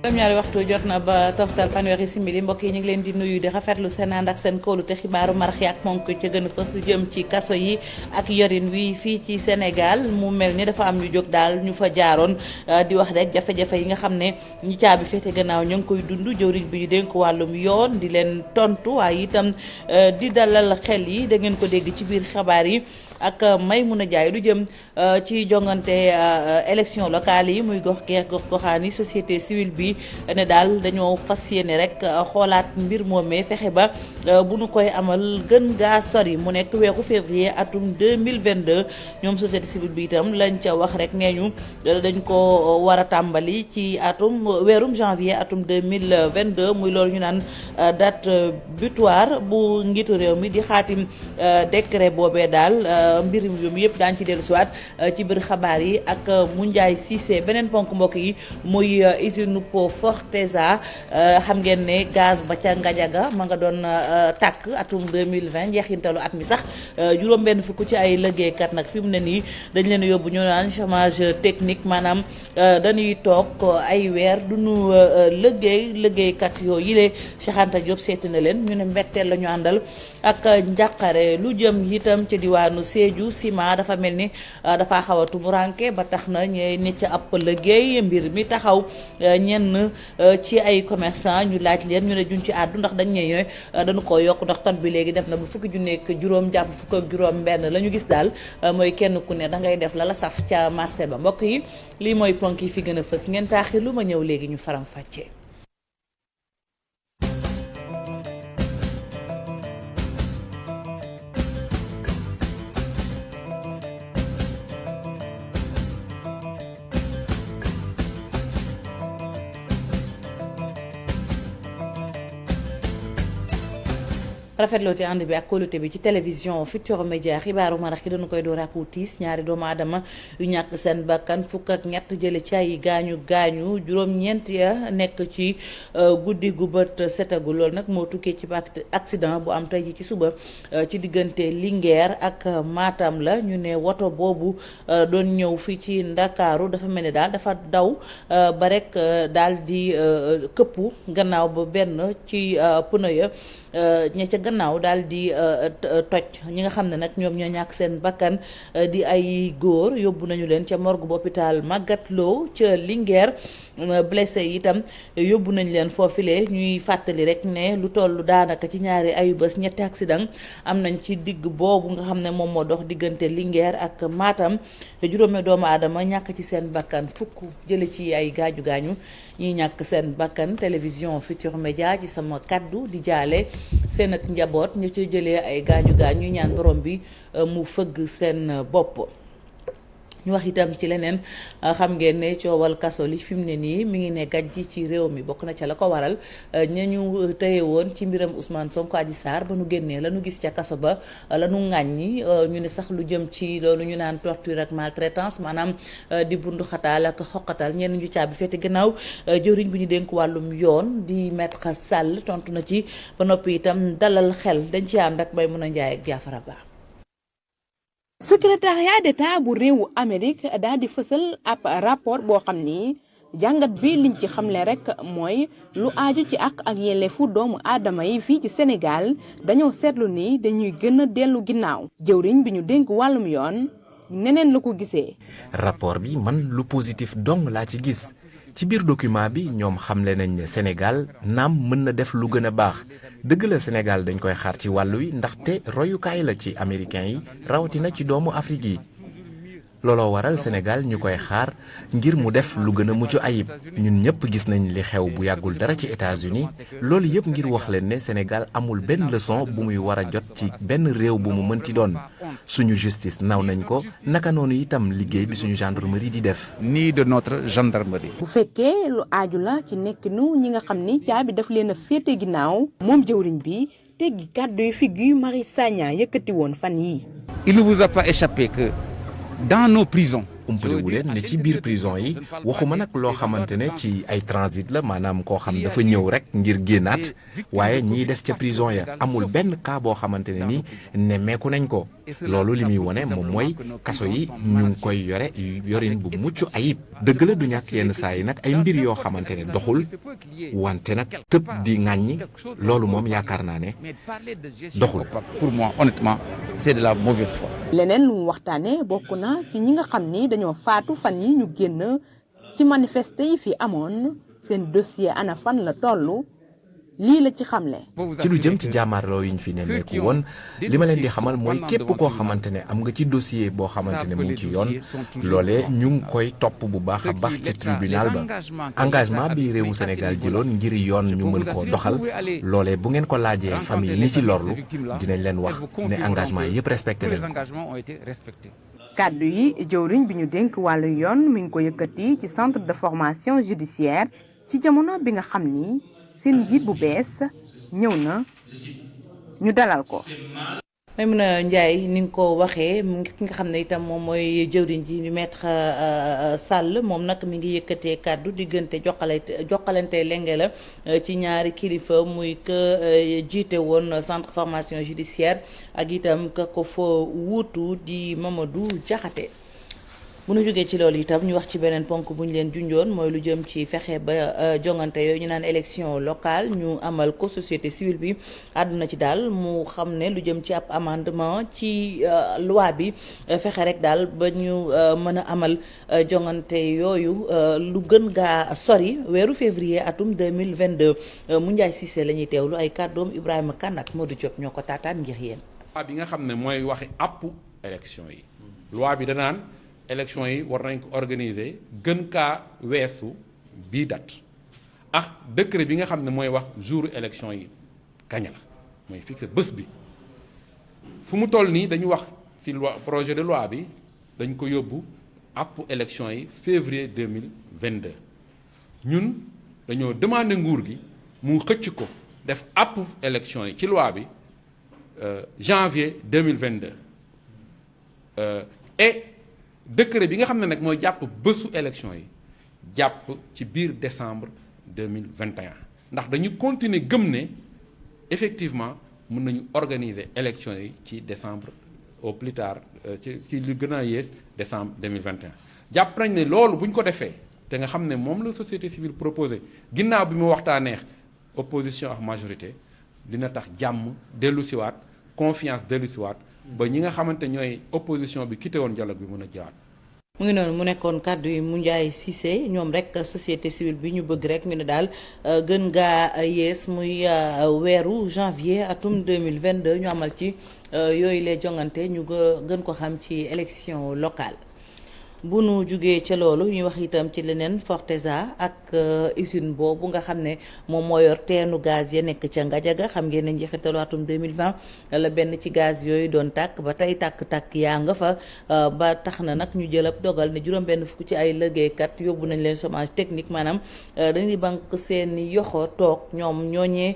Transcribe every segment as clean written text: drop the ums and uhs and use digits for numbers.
juróom-ñaari waxtu jot na ba toftal fanweeri simili mbokk yi ñu ngi leen di nuyu di rafetlu seen ànd ak seen kóolu te xibaaru marxi ak ponk ca gën a fës lu jëm ci kaso yi ak yorin wi fii ci Sénégal mu mel ni dafa am ñu jóg daal ñu fa jaaroon di wax rek jafe-jafe yi nga xam ne ñi caabi féete gannaaw ñu ngi koy dund jëwriñ bi ñu dénk wàllum yoon di leen tontu waaye itam di dalal xel yi da ngeen ko dégg ci biir xabaar yi ak Maymouna Ndiaye lu jëm ci jongante élection locale yi muy gox goxaan yi société civile bi ne daal dañoo fas yéene rek xoolaat mbir moomee fexe ba bu nu koy amal gën gaa sori mu nekk weeru février atum 2022 ñoom société civile bi itam lañ ca wax rek nee ñu dañ ko war a tàmbali ci weerum janvier atum 2022 muy loolu ñu naan date butoir bu njiitu réew mi di xaatim décret boobee daal mbir mi yëpp daañu ci dellusiwaat ci biir xabaar yi ak mu Ndiaye Cissé beneen ponk mbokk yi muy usine Forteza xam ngeen ne gaz ba ca Ngajaga ma nga doon tàkk atum 2020 njeexintalu at mi sax juróom-benn fukk ci ay liggéeykat nag fi mu ne nii dañ leen yóbbu ñu naan chômage technique maanaam dañuy toog ay weer duñu liggéeykat yooyu yile Cheikh Anta Diop seeti na leen ñu ne mbetteel la ñu àndal ak njàqare lu jëm itam ci diwaanu Sédhiou ciment dafa mel ni dafa xaw a tumuranke ba tax na ñi ca ab liggéey mbir mi taxaw ñenn ci ay commerçant ñu laaj leen ñu ne juñ ci àddu ndax dañ ne dañu ko yokk ndax tonne bi léegi def na bu fukki junni ak juróom jàpp fukk ak juróom benn la ñu gis daal mooy kenn ku ne dangay def la saf ca marché ba mbokk yi lii mooy ponk yi fi gën a fës ngeen taaxi lu ma ñëw léegi ñu faram fàccee. rafetloo ci ànd bi ak kóolute bi ci télévision Futurs Médias xibaaru marax ki dañu koy door ak tiis ñaari doomu aadama yu ñàkk seen bakkan fukk ak ñett jële ci ay gaañu juróom-ñeent ya nekk ci guddi gu bët setagu loolu nag moo tukkee ci accident bu am tey ji ci suba ci diggante Linguère ak Matam la ñu ne woto boobu doon ñëw fii ci Ndakaaru dafa mel ni daal dafa daw ba rek daal di këppu gannaaw ba benn ci pneu ya ña ca gannaaw daal di toj ñi nga xam ne nag ñoom ñoo ñàkk seen bakkan di ay góor yóbbu nañu leen ca morgue bu hôpital Magatte Lô ca Linguère blessé itam yóbbu nañu leen foofile ñuy fàttali rek ne lu toll daanaka ci ñaari ayubés ñetti accident am nañ ci digg boobu nga xam ne moom moo dox diggante Linguère ak Matam juróomi doomu aadama ñàkk ci seen bakkan fukk jële ci ay gaañu ñi ñàkk seen bakkan télévision Futurs Médias ci sama kaddu di jaale seen ak njaboot ñu ci jëlee ay gaañu ñaan borom bi mu fëgg seen bopp. ñu wax itam ci leneen xam ngeen ne coowal kaso li fi mu ne nii mi ngi ne gàjj ci réew mi bokk na ca la ko waral ña ñu tëye woon ci mbiram Ousmane Sonko Adji Sarr ba nu génnee la nu gis ca kaso ba la nu ŋàññi ñu ne sax lu jëm ci loolu ñu naan torture ak maltraitance maanaam di bundu xataal ak xoqatal ñenn ñu caabi féete gannaaw jëwriñ bu ñu dénk wàllum yoon di maître Sall tontu na ci ba noppi itam dalal xel dañ ci ànd ak Maymouna Ndiaye ak Diafara Ba. secrétariat d'état bu réewu Amérique daal di fësal ab rapport boo xam ni jàngat bi liñ ci xamle rek mooy lu aaju ci àq ak yelleefu doomu aadama yi fii ci Sénégal dañoo seetlu ni dañuy gën a dellu ginnaaw jëwriñ bi ñu dénk wàllum yoon neneen la ko gisee. rapport bi man lu positif dong laa ci gis ci biir document bi ñoom xamle nañ ne Sénégal naam mën na def lu gën a baax dëgg la Sénégal dañ koy xaar ci wàll wi ndaxte royukaay la ci américain yi rawatina ci doomu Afrique yi looloo waral Sénégal ñu koy xaar ngir mu def lu gën a mucc ayib ñun ñëpp gis nañ li xew bu yàggul dara ci États-Unis loolu yëpp ngir wax leen ne Sénégal amul benn leçon bu muy war a jot ci benn réew bu mu mënti doon suñu justice naw nañ ko naka noonu itam liggéey bi suñu gendarmerie di def. ni de notre gendarmerie. bu fekkee lu aaju la ci nekkinu ñi nga xam ni caabi daf leen a féete ginnaaw moom jëwriñ bi teggi kàddu yu fi Guy Marius Sagna yëkkati woon fan yii. Il ne vous a pas échappé que dans nos prisons umpalewu leen ne ci biir prison yi waxuma nag loo xamante ne ci ay transit la maanaam koo xam dafa ñëw rek ngir génnaat waaye ñiy des ca prison ya amul benn cas boo xamante ne ni nemmeeku nañ ko loolu li muy wone moom mooy kaso yi ñu ngi koy yore yorin bu mucc ayib dëgg la du ñàkk yenn saa yi nag ay mbir yoo xamante ne doxul wante nag tëb di ŋàññi loolu moom yaakaar naa ne doxul. Pour moi, honnêtement, c'est de la mauvaise foi. leneen lu mu waxtaane bokk na ci ñi nga xam ni dañoo faatu fan yi ñu génn ci manifester yi fi amoon seen dossier ana fan la toll lii la ci xamle. ci lu jëm ci jàmmaarloo yi ñu fi nemmeeku woon li ma leen di xamal mooy képp koo xamante ne am nga ci dossier boo xamante ne mu ngi ci yoon loolee ñu ngi koy topp bu baax a baax ci tribunal ba engagement bi réewu Sénégal jëloon ngir yoon ñu mën koo doxal loolee bu ngeen ko laajee famille yi ñi ci lorlu dinañ leen wax ne engagement yi yëpp respecté leen ko. kàddu yi jëwriñ bi ñu dénk wàllu yoon mi ngi ko yëkkati ci centre de formation judiciaire ci jamono bi nga xam ni seen njiit bu bees ñëw na ñu dalal ko. Maimouna Ndiaye ni nga ko waxee ki nga xam ne itam moom mooy jëwriñ ji maître Sall moom nag mi ngi yëkkatee kàddu diggante jokkalante lenge la ci ñaari kilifa muy que jiite woon centre formation judiciaire ak itam ka ko fa wuutu di Mamadou Diakhaté. bu nu jógee ci loolu itam ñu wax ci beneen ponk bu ñu leen junjoon mooy lu jëm ci fexe ba jongante yooyu ñu naan élection locale ñu amal ko société civile bi àdduna ci daal mu xam ne lu jëm ci ab amendement ci loi bi fexe rek daal ba ñu mën a amal jongante yooyu lu gën gaa sori weeru février atum 2022 mu Ndiaye Cissé la ñuy teewlu ay kàddoom Ibrahima Kane ak Modou Diop ñoo ko taataan ngir yéen. loi bi nga xam ne mooy waxi àppu élection yi loi bi danaan élection yi war nañ ko organiser gën kaa weesu bii date ak décret bi nga xam ne mooy wax jour élection yi kañ la mooy fixé bés bi fu mu toll nii dañu wax ci loi projet de loi bi dañ ko yóbbu àpp élection yi février 2022 ñun dañoo demandé nguur gi mu xëcc ko def àpp élection yi ci loi bi janvier 2022 et décret bi nga xam ne nag mooy jàpp bésu élection yi jàpp ci biir décembre 2021 ndax dañu continuer gëm ne effectivement mën nañu organiser élection yi ci décembre au plus tard ci lu gën a yées décembre 2021 jàpp nañ ne loolu bu ñu ko defee te nga xam ne moom la société civile proposé ginnaaw bi mu waxtaaneex opposition ak majorité dina tax jàmm dellu siwaat confiance dellu siwaat ba ñi nga xamante ñooy opposition bi quitté woon dialogue bi mën a jawaat. mu ngi noonu mu nekkoon kàddu yi mu Ndiaye Cissé ñoom rek société civile bi ñu bëgg rek ñu ne daal gën gaa yées muy weeru janvier atum 2022 ñu amal ci yooyu lay jongante ñu gën ko xam ci élection locale. bu nu jugee ca loolu ñu wax itam ci leneen Forteza ak usine boobu nga xam ne moom moo yor teenu gaz ya nekk ca Ngadiaga xam ngeen ne njeexitalu atum 2020 la benn ci gaz yooyu doon tàkk ba tey tàkk-tàkk yaa nga fa ba tax na nag ñu jël ab dogal ne juróom-benn fukk ci ay liggéeykat yóbbu nañ leen chômage technique maanaam dañuy banque seen yoxo toog ñoom ñooñee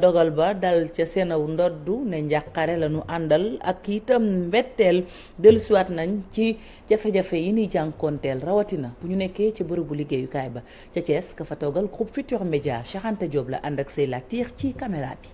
dogal ba dal ca seenaw ndoddu ne njàqare la ñu àndal ak itam mbetteel dellusiwaat nañ ci jafe-jafe yi ni jànkoonteel rawatina bu ñu nekkee ci bërëbu liggéeyukaay ba ca Thiès ka fa toogal groupe Futurs Médias Cheikh Anta Diop la ànd ak say la tiir ci caméra bi.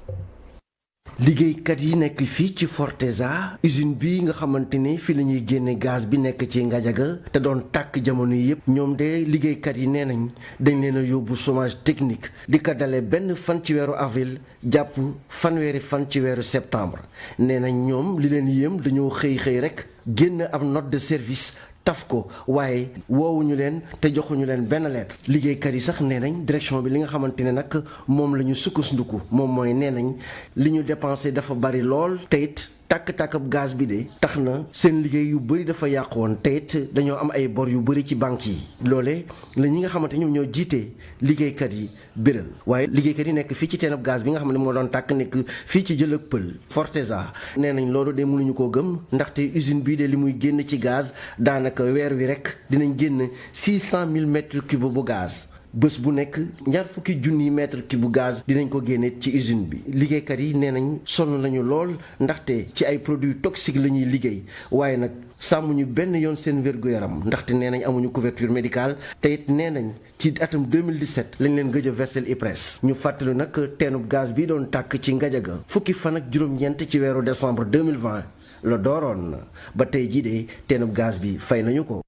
liggéeykat yi nekk fii ci Forteza usine bi nga xamante ni fi la ñuy génne gaz bi nekk ci Ngadiaga te doon tàkk jamono yëpp ñoom de liggéeykat yi nee nañ dañ leen a yóbbu chômage technique di ko dale benn fan ci weeru avril jàpp fanweeri fan ci weeru septembre nee nañ ñoom li leen yéem dañoo xëy rek génn ab note de service taf ko waaye woowuñu leen te joxuñu leen benn lettre liggéeykat yi sax nee nañ direction bi li nga xamante ne nag moom la ñu sukkandiku moom mooy nee nañ li ñu dépensé dafa bari lool te it tàkk-tàkkab gaz bi de tax na seen liggéey yu bëri dafa yàqu woon te it dañoo am ay bor yu bëri ci banque yi loole la ñi nga xamante ñoom ñoo jiite liggéeykat yi biral waaye liggéeykat yi nekk fii ci teenab gaz bi nga xam ne moo doon tàkk nekk fii ci Jëlëg Pël Forteza nee nañ loolu de mënuñu koo gëm ndaxte usine bii de li muy génn ci gaz daanaka weer wi rek dinañ génn 600 000 mètres cubes bu gaz bés bu nekk ñaar fukki junniy mètre cube bu gaz dinañ ko génne ci usine bi liggéeykat yi nee nañ sonn nañu lool ndaxte ci ay produits toxiques la ñuy liggéey waaye nag sàmmuñu benn yoon seen wér-gu-yaram ndaxte nee nañ amuñu couverture médicale te it nee nañ ci atum 2017 lañ leen gëj a versel IPRES ñu fàttali nag teenub gaz bi doon tàkk ci Ngadiaga fukki fan ak juróom-ñeent ci weeru décembre 2020 la dooroon ba tey jii de teenub gaz bi fay nañu ko.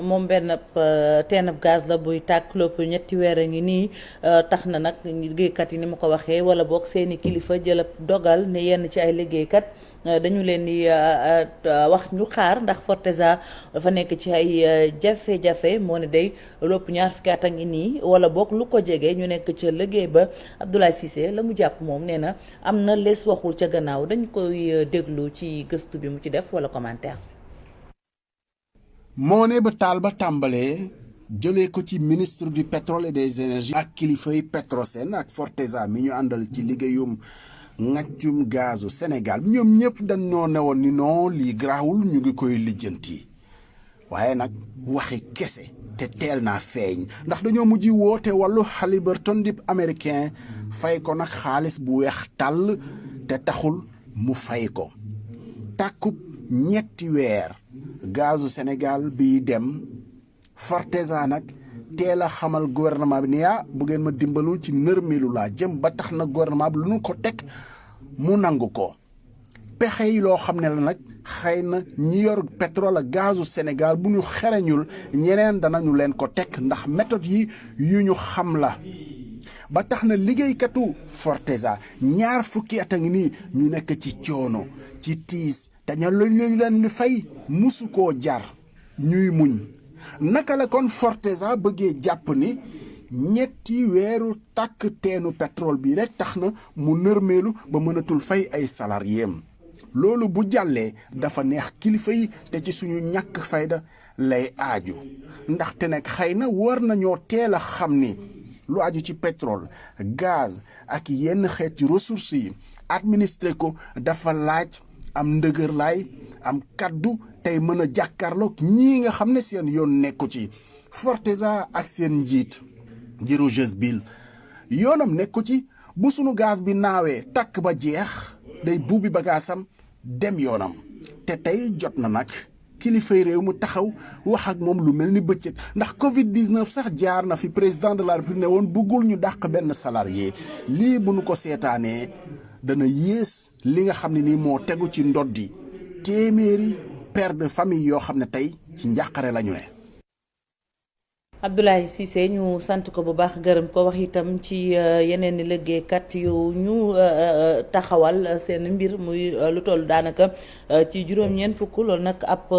moom benn teenab gaz la buy tàkk lépp ñetti weer a ngi nii tax na nag liggéeykat yi ni ma ko waxee wala boog seeni kilifa jël dogal ne yenn ci ay liggéeykat dañu leen di wax ñu xaar ndax Forteza dafa nekk ci ay jafe-jafe moo ne day lépp ñaar fukki at a ngi nii wala boog lu ko jege ñu nekk ca liggéey ba Abdoulaye Cissé la mu jàpp moom nee na am na lees waxul ca gannaaw dañ koy déglu ci gëstu bi mu ci def wala commentaire. moo ne ba taal ba tàmbalee jëlee ko ci ministre du pétrole et des énergies ak kilifay Petrosen ak Forteza mi ñu àndal ci liggéeyum ŋàccum gazu Sénégal ñoom ñëpp dañoo newoon ni non lii garaawul ñu ngi koy lijjanti waaye nag waxi kese te teel naa feeñ ndax dañoo mujj woote wàllu Halliburton dip américain fay ko nag xaalis bu weex tàll te taxul mu fay ko tàkkub ñetti weer gazu Sénégal biy dem Forteza nag teel a xamal gouvernement bi ni bu ngeen ma dimbalul ci nërmeelu laa jëm ba tax na gouvernement bi lu nu ko teg mu nangu ko pexe yi loo xam ne la nag xëy na ñi yor pétrole ak gazu Sénégal bu ñu xereñul ñeneen danañu leen ko teg ndax méthode yi yu ñu xam la ba tax na liggéeykatu Forteza ñaar fukki at a ngi nii ñu nekk ci coono ci tiis te ña leen li fay musu koo jar ñuy muñ naka la kon Forteza bëggee jàpp ni ñetti weeru tàkk teenu pétrole bi rek tax na mu nërmeelu ba mënatul fay ay salariéem loolu bu jàllee dafa neex kilifa yi te ci suñu ñàkk fayda lay aaju ndaxte nag xëy na war nañoo teel a xam ni lu aju ci pétrole gaz ak yenn xeeti ressources yi administré ko dafa laaj am ndëgër laay am kaddu tey mën a jàkkaarloog ñii nga xam ne seen yoon nekku ci Forteza ak seen njiit di Rogers Bill yoonam nekku ci bu sunu gaz bi naawee takk ba jeex day buubi bagaasam dem yoonam te tey jot na nag kilifay réew mu taxaw wax ak moom lu mel ni bëccëg ndax Covid-19 sax jaar na fi président de la République ne woon bëggul ñu dàq benn salarié lii bu nu ko seetaanee dana yées li nga xam ne nii moo tegu ci ndoddi téeméeri père de famille yoo xam ne tey ci njàqare la ñu ne. Abdoulaye Cissé ñu sant ko bu baax gërëm ko wax itam ci yeneen i liggéeykat yu ñu taxawal seen mbir muy lu toll daanaka ci juróom-ñeent fukk loolu nag ab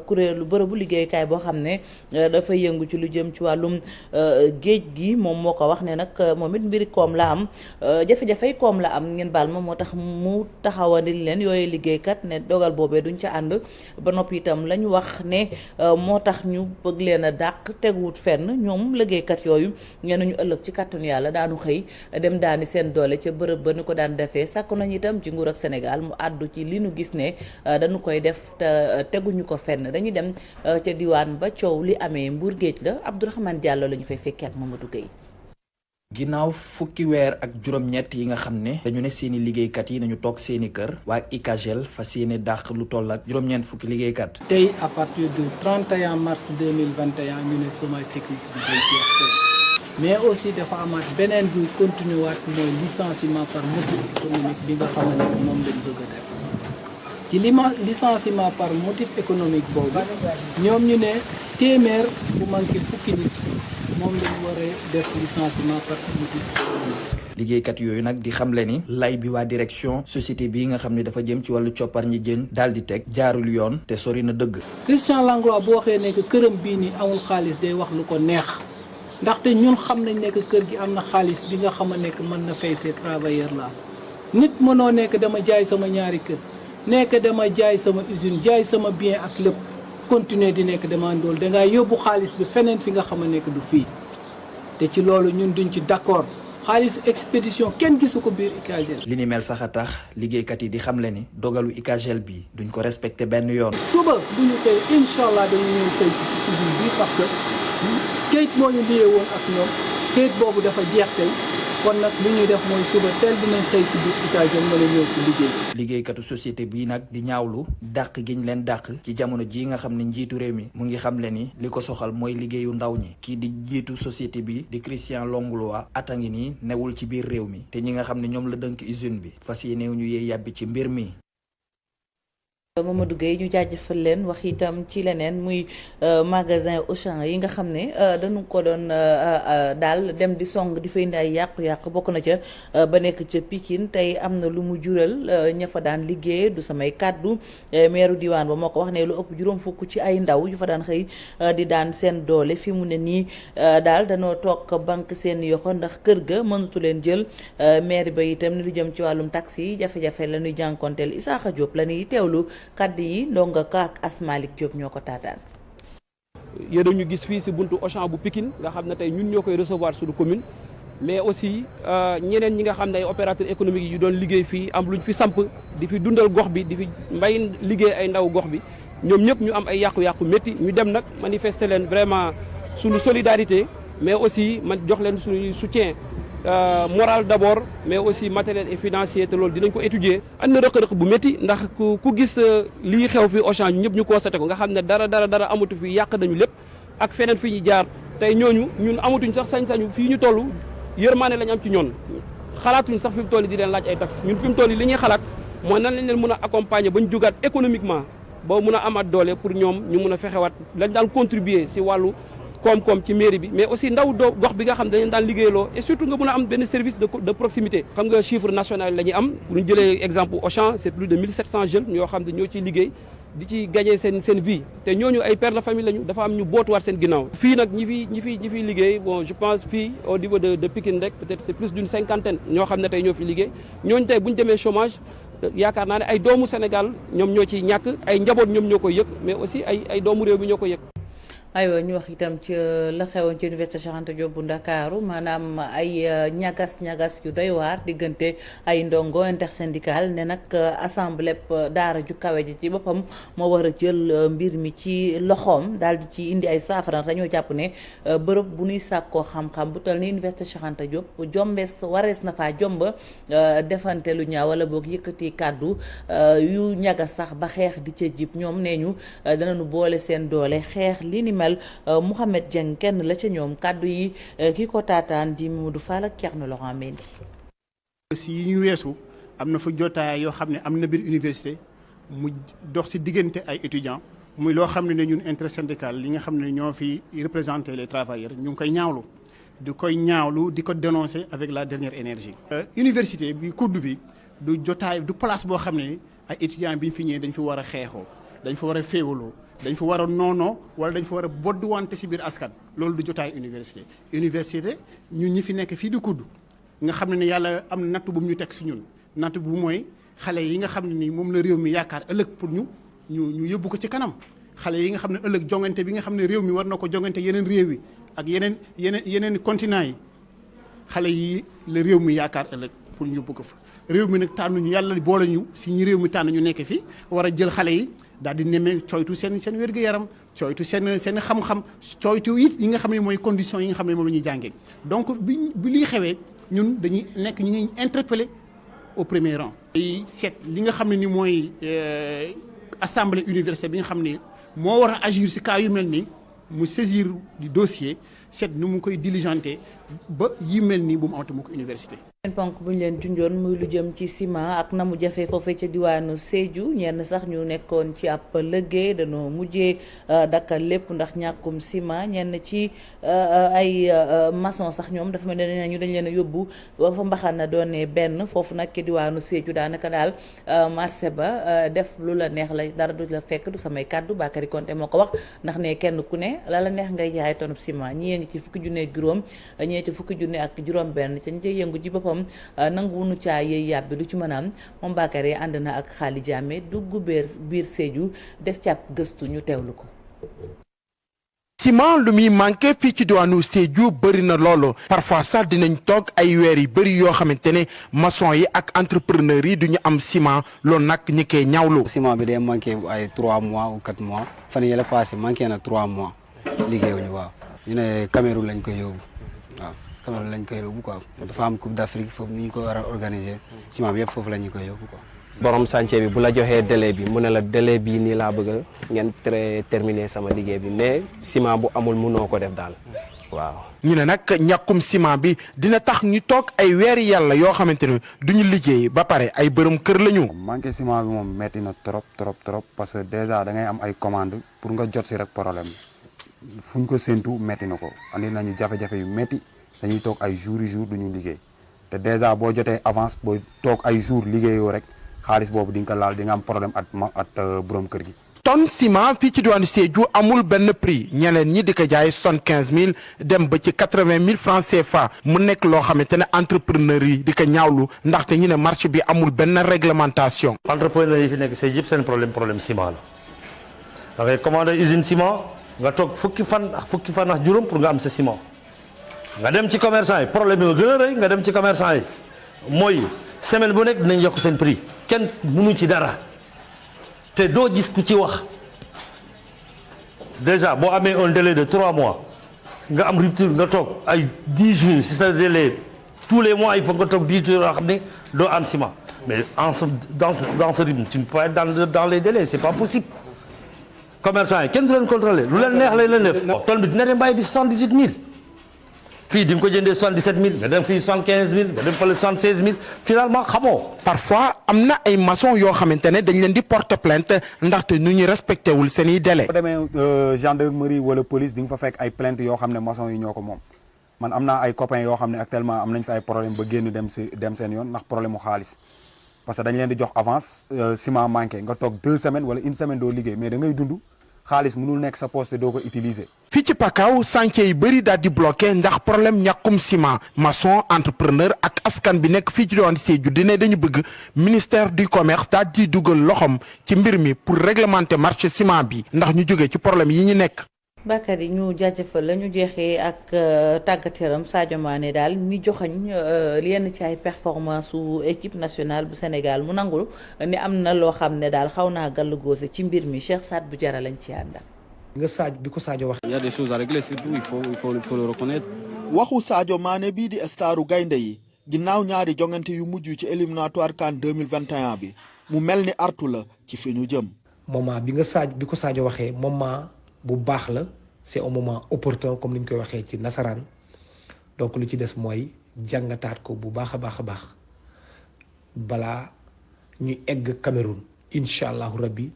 kuréelu bërëbu liggéeykaay boo xam ne dafay yëngu ci lu jëm ci wàllum géej gi moom moo ko wax ne nag moom it mbiri koom la am jafe-jafey koom la am ngeen baal ma moo tax mu taxawandil leen yooyu liggéeykat ne dogal boobee duñ ca ànd ba noppi itam la ñu wax ne moo tax ñu bëgg leen a dàq teguwut fenn ñoom liggéeykat yooyu ngeen nañu ëllëg ci kàttanu yàlla daanu xëy dem daani seen doole ca bërëb ba ni ko daan defee sàkku nañu itam ci nguur ak Sénégal mu àddu ci li nu gis ne dañu koy def te teguñu ko fenn dañuy dem ca diwaan ba coow li amee Mbour géej la Abdourahmane Diallo la ñu fay fekkee ak Mamadou Gueye. ginnaaw fukki weer ak juróom-ñett yi nga xam ne dañu ne seeni liggéeykat yi nañu toog seeni kër waa ICAGEL fas yéene dàq lu toll ak juróom-ñeent fukki liggéeykat. tey à partir du 31 mars 2021 ñu ne chômage technique bi day jeex tey mais aussi dafa amaat beneen buy continuer waat mooy licenciement par motif économique bi nga xamante ne moom lañ bëgg a def ci licenciement par motif économique boobu ñoom ñu ne téeméer bu manqué fukki nit moom lañ war a def licenciement par motif économique. liggéeykat yooyu nag di xamle ni lay bi waa direction société bii nga xam ne dafa jëm ci wàllu coppar ñi jën daal di teg jaarul yoon te sori na dëgg. Christian Langlois boo waxee ne que këram bii nii amul xaalis day wax lu ko neex ndaxte ñun xam nañ ne que kër gi am na xaalis bi nga xam ne que mën na fay ces travailleurs là nit mënoo nekk dama jaay sama ñaari kër nekk dama jaay sama usine jaay sama bien ak lépp continuer di nekk dama ndóol dangaa yóbbu xaalis bi feneen fi nga xam ne que du fii te ci loolu ñun duñ ci d'accord. xaalis expédition kenn gisu ko biir ICAGEL. li ni mel sax a tax liggéeykat yi di xamle ni dogalu ICAGEL bi duñ ko respecté benn yoon. suba bu ñu koy incha allah dañu ñëw koy si usine bi parce que kayit moo ñu liyee woon ak ñoom kayit boobu dafa jeex tey kon nag li ñuy def mooy suba teel dinañ xëy si biir Icagel mën a ñëw fi liggéey si. liggéeykatu société bii nag di ñaawlu dàq giñ leen dàq ci jamono ji nga xam ne njiitu réew mi mu ngi xamle ni li ko soxal mooy liggéeyu ndaw ñi kii di njiitu société bi di Christian Longlois ata ngi nii newul ci biir réew mi te ñi nga xam ne ñoom la dënk usine bi fas yéene ñu yee yàbbi ci mbir mi. Mamadou Gueye ñu jaajëfal leen wax itam ci leneen muy magasin Auchan yi nga xam ne dañu ko doon daal dem di song di fa indi ay yàqu-yàqu bokk na ca ba nekk ca Pikine tey am na lu mu jural ña fa daan liggéey du samay kàddu meeru diwaan ba moo ko wax ne lu ëpp juróom fukk ci ay ndaw yu fa daan xëy di daan seen doole fi mu ne nii daal danoo toog banque seen yoxo ndax kër ga mënatu leen jël maire ba itam ni lu jëm ci wàllum taxi yi jafe-jafe la ñuy jànkonteel Isaaxa Diop la ñuy teewlu kaddu yi ndonga ka ak Asmalik Diop ñoo ko taataan. yéen ñu gis fii si buntu Auchan bu Pikine nga xam ne tey ñun ñoo koy recevoir suñu commune mais aussi ñeneen ñi nga xam ne ay opérateurs économiques yu doon liggéey fii am luñ fi samp di fi dundal gox bi di fi mbay liggéey ay ndaw gox bi ñoom ñëpp ñu am ay yàqu-yàqu métti ñu dem nag manifester leen vraiment suñu solidarité mais aussi man jox leen suñu soutien moral d'abord mais aussi matériel et financier te loolu dinañ ko étudier. am na rëq-rëq bu métti ndax ku gis lii xew fi Auchan ñu ñëpp ñu constaté ko nga xam ne dara amatu fi yàq nañu lépp ak feneen fi ñu jaar tey ñooñu ñun amatuñ sax sañ-sañu fii ñu toll yërmaane lañ am ci ñoon xalaatuñ sax fi mu toll di leen laaj ay taxes ñun fi mu toll li ñuy xalaat mooy nan lañ leen mën a accompagner ba ñu jugaat économiquement ba mun a amaat doole pour ñoom ñu mun a fexewaat lañ daan contribuer si wàllu koom-koom ci mairie bi mais aussi ndaw gox bi nga xam dañu daan liggéeyloo et surtout nga mën a am benn service de proximité. xam nga chiffre national la ñuy am bu ñu jëlee exemple Auchan c'est plus de 1700 jeunes ñoo xam ne ñoo ciy liggéey di ci gagner seen vie te ñooñu ay pères de famille lañu dafa am ñu bootuwaat seen ginnaaw. fii nag ñi fi liggéey bon je pense fii au niveau de Pikine rek peut-être c'est plus d'une cinquantaine ñoo xam ne tey ñoo fi liggéey ñooñu tey bu ñu demee chômage yaakaar naa ne ay doomu Sénégal ñoom ñoo ciy ñàkk ay njaboot ñoom ñoo koy yëg mais aussi ay doomu réew mi ñoo koy yëg. aywa ñu wax itam ci la xewoon ci université Cheikh Anta Diop bu Ndakaaru maanaam ay ñagas yu doy waar diggante ay ndongo intersyndical ne nag assemblée daara ju kawe ji ci boppam moo war a jël mbir mi ci loxoom daal di ci indi ay saafara dañoo jàpp ne bërëb bu ñuy sàkkoo xam-xam bu tal ni université Cheikh Anta Diop warees na faa jomba defante lu ñaaw wala boog yëkkati kàddu yu ñagas sax ba xeex di ca jib ñoom nee ñu danañu boole seen doole xeex li ni Mouhamed Dieng kenn la ca ñoom kàddu yi ki ko taataan di Modou Fall ak Thierno Laurent Mendy. si yi ñu weesu am na fa jotaay yoo xam ne am na biir université mu dox si diggante ay étudiants muy loo xam ne ñun intersyndical li nga xam ne ñoo fi représenter les travailleurs ñu ngi koy ñaawlu di ko dénoncer avec la dernière énergie. université bi kudd bi du jotaay du place boo xam ne ay étudiants bi ñu fi ñëwee dañ fi war a xeexoo dañ fa war a féewaloo dañ fa war a noonoo wala dañ fa war a bodduwante si biir askan loolu du jotaay université ñun ñi fi nekk fii di kudd nga xam ne yàlla am na natt bu mu ñu teg si ñun natt bu mooy xale yi nga xam ne ni moom la réew mi yaakaar ëllëg pour ñu yóbbu ko ci kanam xale yi nga xam ne ëllëg jongante bi nga xam ne réew mi war na ko jongante yeneen réew yi ak yeneen continent yi xale yi la réew mi yaakaar ëllëg pour ñu yóbbu ko fa réew mi nag tànnuñu yàlla boole ñu si ñi réew mi tànn ñu nekk fii war a jël xale yi daal di nemmee cooytu seen wér-gu-yaram cooytu seen xam-xam cooytu it yi nga xam ne mooy conditions yi nga xam ne moom la ñuy jàngee donc bi lii xewee ñun dañuy nekk ñu ngi interpellé au premier rang. ay seet li nga xam ne ni mooy assemblée université bi nga xam ne moo war a agir si cas yu mel nii mu saisir du dossier seet nu mu koy diligenter ba yi mel nii bu mu amati mu ko université. beneen ponk bu ñu leen junjoon muy lu jëm ci ciment ak na mu jafe foofee ca diwaanu Sédhiou ñenn sax ñu nekkoon ci ab liggéey dañoo mujjee dakkal lépp ndax ñàkkum ciment ñenn ci ay maçon sax ñoom dafa mel ne ñu dañ leen a yóbbu ba fa mbaxana doone benn foofu nag ci diwaanu Sédhiou daanaka daal marché ba def lu la neex la dara du la fekk du samay kàddu Bakary Konté moo ko wax ndax ne kenn ku ne la neex ngay jaay tonub ciment ñi ngi ci fukki junne ak juróom ñee ci fukki junne ak juróom benn ca ñu cay yëngu ci boppam nanguwunu caa yëy yàbbi lu ci mën a am moom Bakary ànd na ak Xaali Jaame dugg biir Sédhiou def ci ab gëstu ñu teewlu ko. ciment lu muy manqué fii ci diwaanu Sédhiou bëri na loolu parfois sax dinañ toog ay weer yu bëri yoo xamante ne maçon yi ak entrepreneur yi duñu am ciment loolu nag ñi koy ñaawlu. ciment bi day manqué ay 3 mois ou 4 mois fan yële passé manqué na 3 mois liggéeyuñu waaw. ñu ne Cameroun lañ koy yóbbu waaw Cameroun lañ koy yóbbu quoi dafa am Coupe d'Afrique foofu ni ñu ko war a organiser ciment bi yëpp foofu la ñu koy yóbbu quoi. borom chantier bi bu la joxee délai bi mu ne la délai bii nii laa bëgg a ngeen terminer sama liggéey bi mais ciment bu amul mënoo ko def daal waaw. ñu ne nag ñàkkum ciment bi dina tax ñu toog ay weeri yàlla yoo xamante ne duñu liggéey ba pare ay bërëm kër la ñu. manqué ciment bi moom metti na trop parce que déjà da ngay am ay commande pour nga jot si rek problème fu ñu ko séntu metti na ko andi nañu jafe-jafe yu metti dañuy toog ay jours duñu liggéey te déjà boo jotee avance boo toog ay jours liggéeyoo rek xaalis boobu di nga ko laal di nga am problème at borom kër gi. tonne ciment fii ci diwaanu Sédhiou amul benn prix ñeneen ñi di ko jaay 75 000 dem ba ci 80 000 francs CFA mu nekk loo xamante ne entrepreneur yi di ko ñaawlu ndaxte ñu ne marché bi amul benn réglementation. entrepreneur yi fi nekk Sédhiou yëpp seen problème ciment la da ngay commandé usine ciment nga toog fukki fan ak juróom pour nga am sa ciment nga dem ci commerçant yi problème bi nga gën a rëy nga dem ci commerçant yi mooy semaine bu nekk dinañ yokk seen prix kenn mënu ci dara. te doo gis ku ci wax déjà boo amee un délai de 3 mois nga am rupture nga toog ay 10 jours si sa délai tous les mois il faut nga toog 10 jours yoo xam ne doo am ciment mais dans ce rythme tu ne peux pas être dans les délais c'est pas possible commerçant yi kenn du leen contrôler lu leen neex lay leen def tonne bi dina dem bàyyi di 78 000 fii di nga ko jëndee 77 000 nga dem fii 75 000 nga dem fële 76 000 finalement xamoo. parfois am na ay maçon yoo xamante ne dañ leen di porter plainte ndaxte nu ñu respecté wul seen i délai. boo demee gendarmerie wala police di nga fa fekk ay plainte yoo xam ne maçon yi ñoo ko moom man am naa ay copains yoo xam ne actuellement am nañ fa ay problème ba génn dem seen yoon ndax problème mu xaalis parce que dañ leen di jox avance ciment manqué nga toog 2 semaines wala 1 semaine doo liggéey mais da ngay dund. xaalis mënul nekk sa poste doo ko utiliser. fii ci Pakao chantier yi bëri daal di bloqué ndax problème ñàkkum ciment maçon entrepreneur ak askan bi nekk fii ci diwaanu Sédhiou dina dañu bëgg ministère du commerce daal di dugal loxoom ci mbir mi pour réglementer marché ciment bi ndax ñu jógee ci problème yi ñu nekk. Bakary ñu jaajëfal la ñu jeexee ak tàggat yaram Sadio Mané daal mi joxañ yenn ci ay performance su équipe nationale bu Sénégal mu nangul ni am na loo xam ne daal xaw naa gàllu góose ci mbir mi Cheikh Saad bu jara lañ ci àndal. nga Sadio bi ko Sadio wax. Il y a des choses à régler surtout il faut le reconnaître. waxu Sadio Mané bii di staru gaynde yi ginnaaw ñaari jongante yu mujj ci éliminatoire CAN 2021 bi mu mel ni artu la ci fi ñu jëm. moment bi ko Sadio waxee moment bu baax la c'est un moment opportun comme ni ñu koy waxee ci nasaraan donc lu ci des mooy jàngataat ko bu baax a baax balaa ñuy egg Cameroun incha allahu rabbi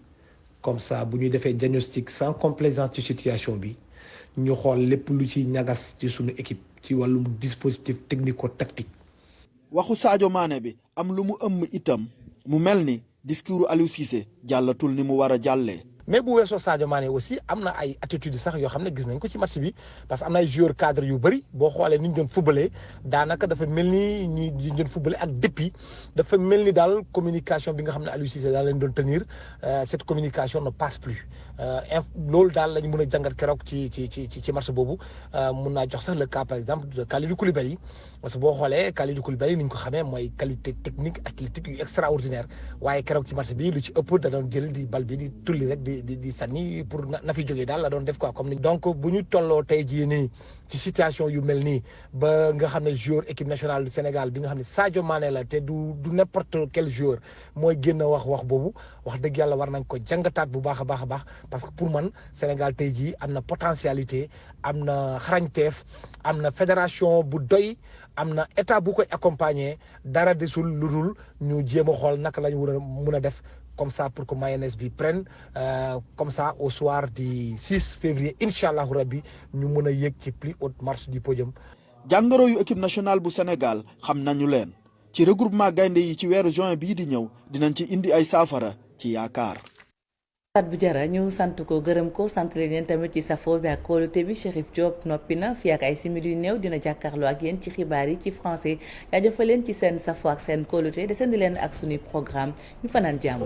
comme ça bu ñu defee diagnostic sans complaisance ci situation bi ñu xool lépp lu ci ñagas ci sunu équipe ci wàllum dispositif technico-tactique. waxu Sadio Mané bi am lu mu ëmm itam mu mel ni discours Aliou Cissé jàllatul ni mu war a jàllee. mais bu weesoo Sadio Mané aussi am na ay attitudes sax yoo xam ne gis nañ ko ci match bi parce que am na ay joueurs cadres yu bëri boo xoolee ni ñu doon footballé daanaka dafa mel ni ñu doon footballé ak depuis dafa mel ni daal communication bi nga xam ne Aliou Cissé daal leen doon tenir cette communication ne passe plus loolu daal lañ mën a jàngat keroog ci match boobu mun naa jox sax le cas par exemple de Kalidou Koulibaly parce que boo xoolee Kalidou Koulibaly ni ñu ko xamee mooy qualité technique athlétique yu extraordinaire waaye keroog ci match bi lu ci ëpp da doon jël di bal bi di tulli rek di sànni pour na fi jógee daal la doon def quoi comme ni donc bu ñu tolloo tey jii nii ci situation yu mel nii ba nga xam ne joueur équipe nationale du Sénégal bi nga xam ne Sadio Mané la te du n'importe quel joueur mooy génn wax boobu wax dëgg yàlla war nañ ko jàngataat bu baax a baax parce que pour man Sénégal tey jii am na potentialité am na xarañteef am na fédération bu doy am na état bu koy accompagner dara desul lu dul ñu jéem a xool naka la ñu war a mun a def comme ça pour que mayonnaise bi prenne comme ça au soir du 6 février incha allahu rabbi ñu mën a yéeg ci plus haute marche du podium. jàngoro yu équipe nationale bu Sénégal xam nañu leen ci regroupement gaynde yi ci weeru juin bii di ñëw dinañ ci indi ay saafara ci yaakaar. Saad bu jara ñu sant ko gërëm ko sant leen tamit ci safo bi ak kóolute bi Chérif Diop noppi na fii ak ay simili yu néew dina jàkkaarloo ak yéen ci xibaar yi ci français jaajëfal leen ci seen safo ak seen kóolute desandi leen ak suñuy programme ñu fanaan jàmm.